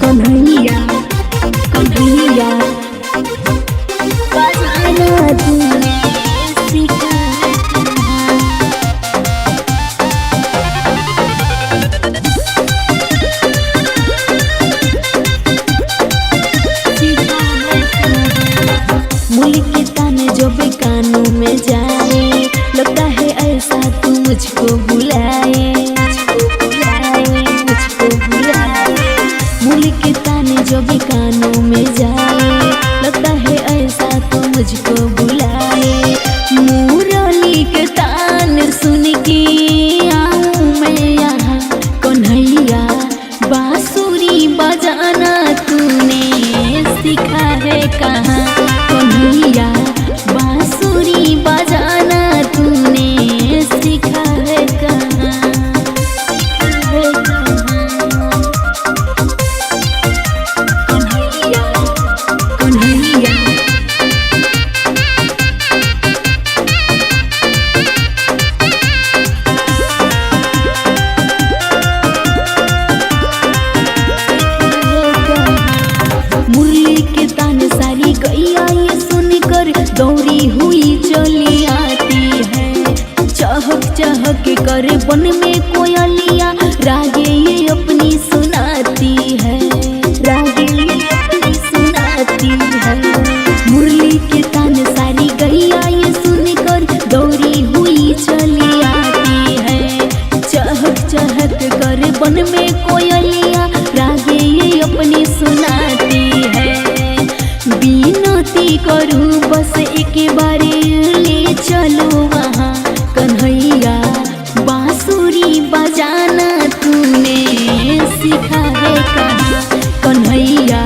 कन्हैया कन्हैया बजाना तूने सिखाया कहाँ। मुल्क के ताने जो भी कानों में जाए, लगता है ऐसा तू मुझको बुलाए, मुझको बुलाए। मुल्क के ताने जो भी कानों में जाए, लगता है ऐसा तू मुझको बुलाए। मुरली के तान सुन के आऊं मैं यहाँ, कन्हैया बांसुरी बजाना तूने सीखा है कहाँ। कन्हैया बांसुरी बजाना तूने सीखा है कहाँ, है कहाँ। कन्हैया कन्हैया मुरली के तान सारी गैया ये सुनकर दौड़ी हुई चली आती है। चहक चहक कर वन में कोयलिया रागे ये अपनी सुनाती है, रागे ये अपनी सुनाती है। मुरली के तान सारी गैया ये सुनकर दौड़ी हुई चली आती है। चहक चहक कर वन में कोयलिया रागे ये अपनी सुनाती है। विनती करूं बस एक बारी ले चलो वहाँ, कन्हैया बांसुरी बजाना तूने सीखा है कहाँ। कन्हैया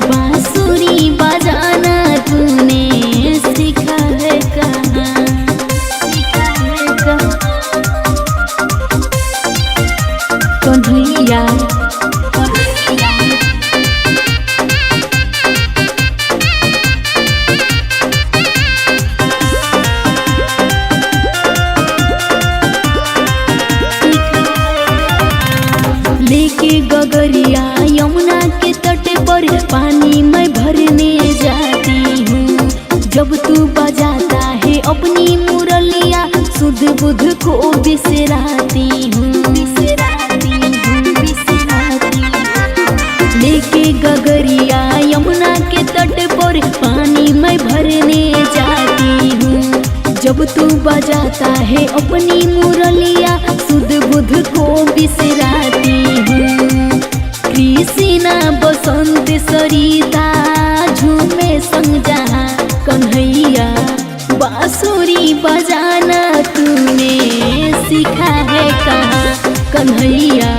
बांसुरी बजाना तूने सीखा है कहाँ, सीखा है कहाँ। कन्हैया कन्हैया लेके गगरिया यमुना के तट पर पानी मैं भरने जाती हूँ। जब तू बजाता है अपनी मुरलिया, सुध बुध को बिसराती हूँ, बिसराती हूँ, बिसराती हूँ। लेके गगरिया यमुना के तट पर पानी मैं भरने जाती हूँ। जब तू बजाता है अपनी मुरलिया, सुध बुध को बिसराती हूँ। कृष्णा बसंत सरिता झूमे संग जहाँ, कन्हैया बांसुरी बजाना तूने सीखा है कहाँ। कन्हैया